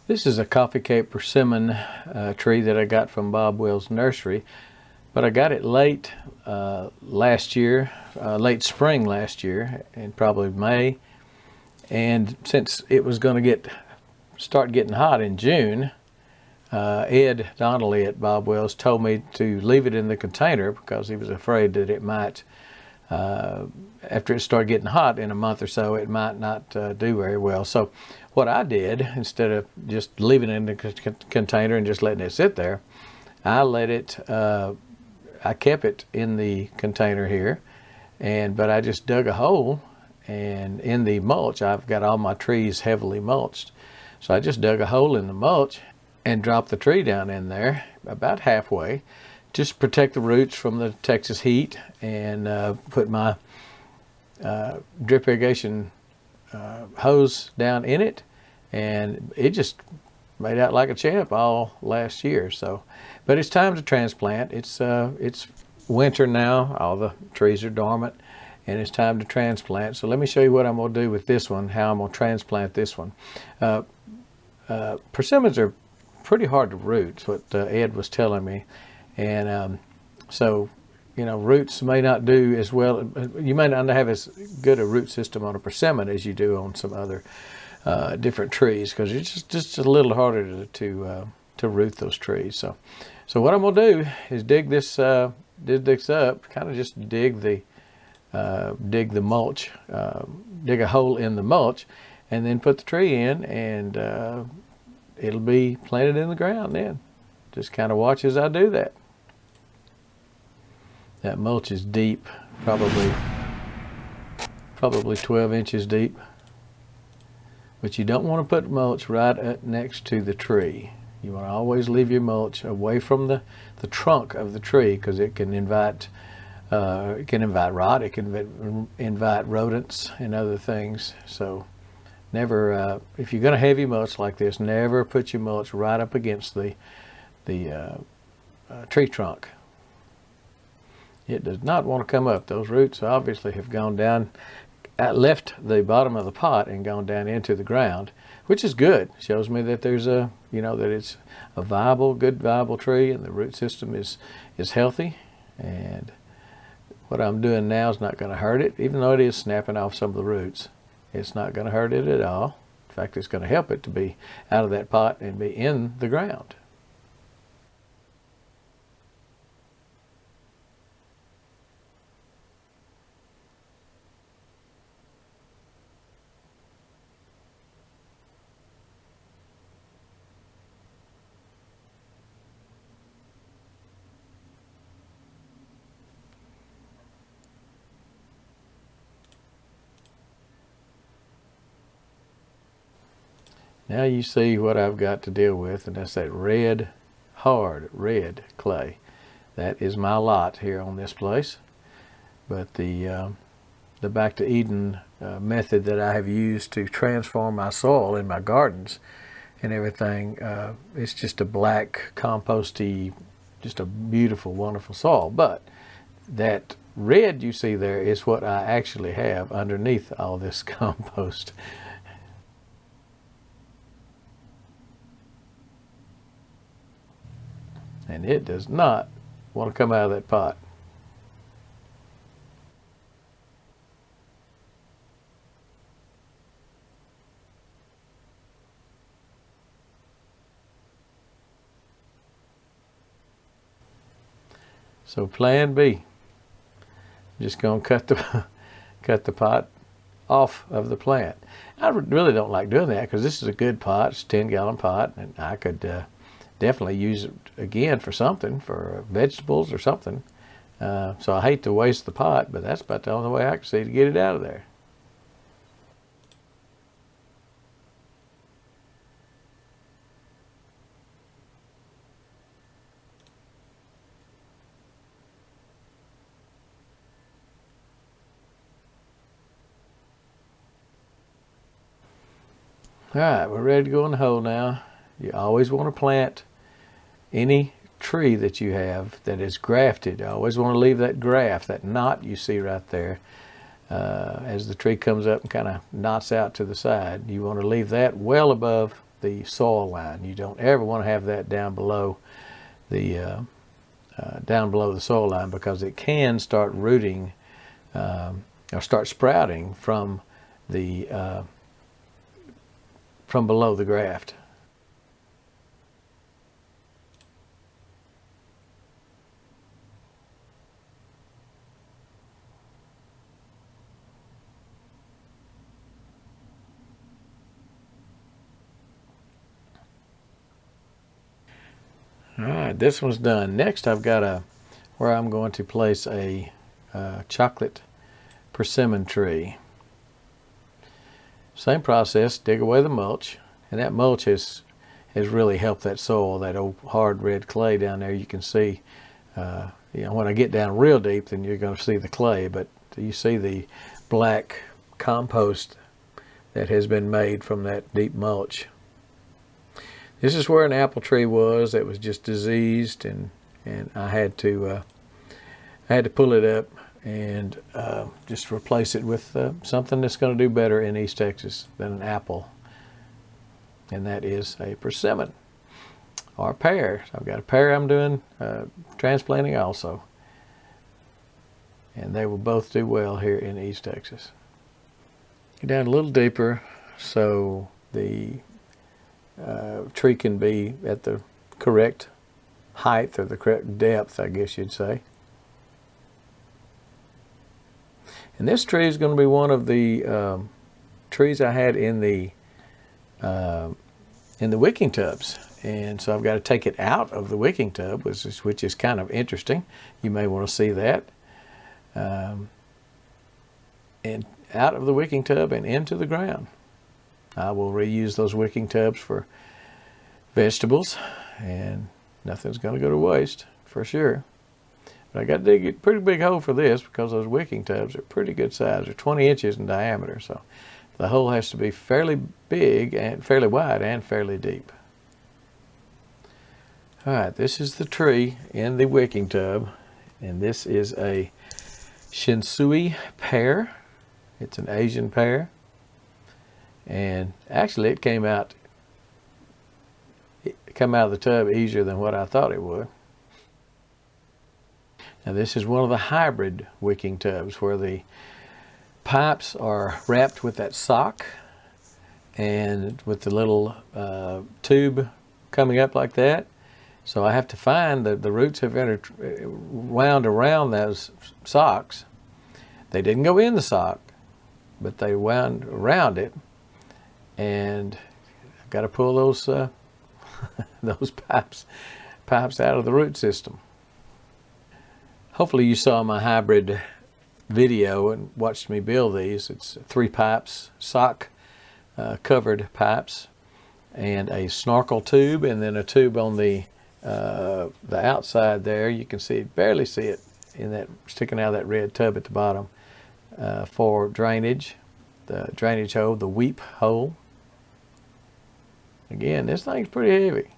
This is a coffee cape persimmon tree that I got from Bob Will's nursery, but I got it late last year, late spring last year, in probably May. And since it was going to start getting hot in June, Ed Donnelly at Bob Will's told me to leave it in the container because he was afraid that it might, after it started getting hot in a month or so, it might not do very well. So what I did, instead of just leaving it in the container and just letting it sit there, I kept it in the container here, but I just dug a hole, and in the mulch, I've got all my trees heavily mulched. So I just dug a hole in the mulch and dropped the tree down in there about halfway, just protect the roots from the Texas heat, and put my drip irrigation hose down in it, and it just made out like a champ all last year. So, but it's time to transplant. It's winter now, all the trees are dormant, and it's time to transplant. So let me show you what I'm going to do with this one, how I'm going to transplant this one. Persimmons are pretty hard to root, what Ed was telling me, and so, you know, roots may not do as well. You may not have as good a root system on a persimmon as you do on some other different trees, because it's just a little harder to root those trees. So what I'm going to do is dig this up, kind of just dig the mulch, dig a hole in the mulch, and then put the tree in, and it'll be planted in the ground then. Just kind of watch as I do that. That mulch is deep, probably 12 inches deep. But you don't want to put mulch right up next to the tree. You want to always leave your mulch away from the trunk of the tree, because it can invite rot, it can invite rodents and other things. So never, if you're going to heavy mulch like this, never put your mulch right up against the tree trunk. It does not want to come up. Those roots obviously have gone down, left the bottom of the pot and gone down into the ground, which is good. Shows me that there's that it's a good viable tree, and the root system is healthy. And what I'm doing now is not going to hurt it, even though it is snapping off some of the roots. It's not going to hurt it at all. In fact, it's going to help it to be out of that pot and be in the ground. Now you see what I've got to deal with, and that's that red, hard red clay. That is my lot here on this place. But the Back to Eden method that I have used to transform my soil in my gardens and everything, it's just a black, composty, just a beautiful, wonderful soil. But that red you see there is what I actually have underneath all this compost. And it does not want to come out of that pot. So plan B. I'm just going to cut the pot off of the plant. I really don't like doing that, because this is a good pot. It's a 10-gallon pot, and I could definitely use it again for something, for vegetables or something. So I hate to waste the pot, but that's about the only way I can see to get it out of there. All right, we're ready to go in the hole now. You always want to plant any tree that you have that is grafted. I always want to leave that graft, that knot you see right there, as the tree comes up and kind of knots out to the side. You want to leave that well above the soil line. You don't ever want to have that down below the soil line, because it can start rooting or start sprouting from below the graft. All right, this one's done. Next, I've got where I'm going to place a chocolate persimmon tree. Same process, dig away the mulch, and that mulch has really helped that soil, that old hard red clay down there. You can see, when I get down real deep, then you're going to see the clay, but you see the black compost that has been made from that deep mulch. This is where an apple tree was that was just diseased, and I had to pull it up and just replace it with something that's going to do better in East Texas than an apple, and that is a persimmon or a pear. So I've got a pear I'm doing transplanting also, and they will both do well here in East Texas. Get down a little deeper so the tree can be at the correct height, or the correct depth, I guess you'd say. And this tree is going to be one of the trees I had in the wicking tubs, and so I've got to take it out of the wicking tub, which is kind of interesting. You may want to see that, and out of the wicking tub and into the ground. I will reuse those wicking tubs for vegetables, and nothing's going to go to waste for sure. But I got to dig a pretty big hole for this, because those wicking tubs are pretty good size. They're 20 inches in diameter, so the hole has to be fairly big and fairly wide and fairly deep. All right, this is the tree in the wicking tub, and this is a Shinsui pear. It's an Asian pear, and actually it came out of the tub easier than what I thought it would. Now this is one of the hybrid wicking tubs where the pipes are wrapped with that sock, and with the little tube coming up like that. So I have to find that the roots have wound around those socks. They didn't go in the sock, but they wound around it, and I've got to pull those those pipes out of the root system. Hopefully you saw my hybrid video and watched me build these. It's 3 pipes, sock covered pipes, and a snorkel tube, and then a tube on the outside there. You can see it, barely see it, in that sticking out of that red tub at the bottom, for drainage, the drainage hole, the weep hole. Again, this thing's pretty heavy.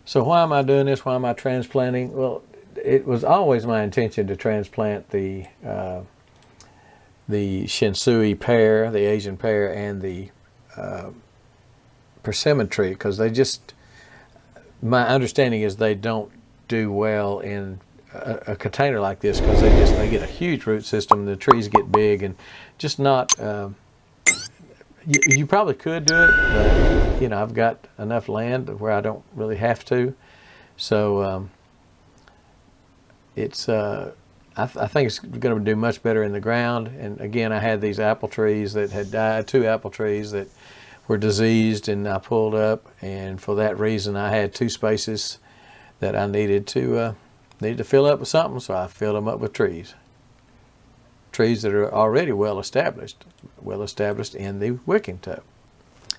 So why am I doing this? Why am I transplanting? Well, it was always my intention to transplant the Shinsui pear, the Asian pear, and the persimmon tree, because they just, my understanding is they don't do well in a container like this, because they get a huge root system. The trees get big and just not. You probably could do it, but I've got enough land where I don't really have to. So it's I think it's going to do much better in the ground. And again, I had these apple trees that had died, 2 apple trees that were diseased, and I pulled up, and for that reason I had 2 spaces that I needed to fill up with something, so I filled them up with trees that are already well established in the wicking tub.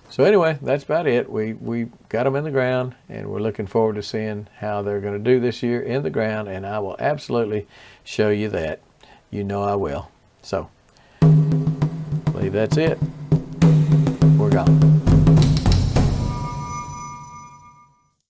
So anyway, that's about it. We got them in the ground, and we're looking forward to seeing how they're going to do this year in the ground, and I will absolutely show you that. You know I will. So I believe that's it. We're gone.